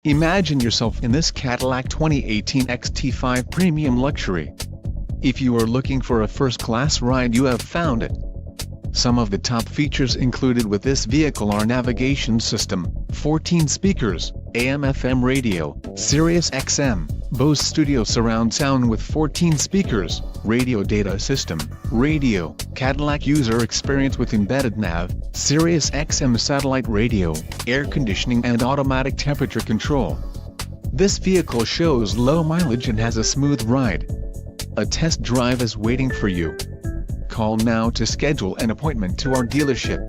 Imagine yourself in this Cadillac 2018 XT5 Premium Luxury. If you are looking for a first-class ride, you have found it. Some of the top features included with this vehicle are navigation system, 14 speakers, AM/FM radio, Sirius XM, Bose Studio surround sound with 14 speakers, radio data system, radio, Cadillac user experience with embedded nav, Sirius XM satellite radio, air conditioning and automatic temperature control. This vehicle shows low mileage and has a smooth ride. A test drive is waiting for you. Call now to schedule an appointment to our dealership.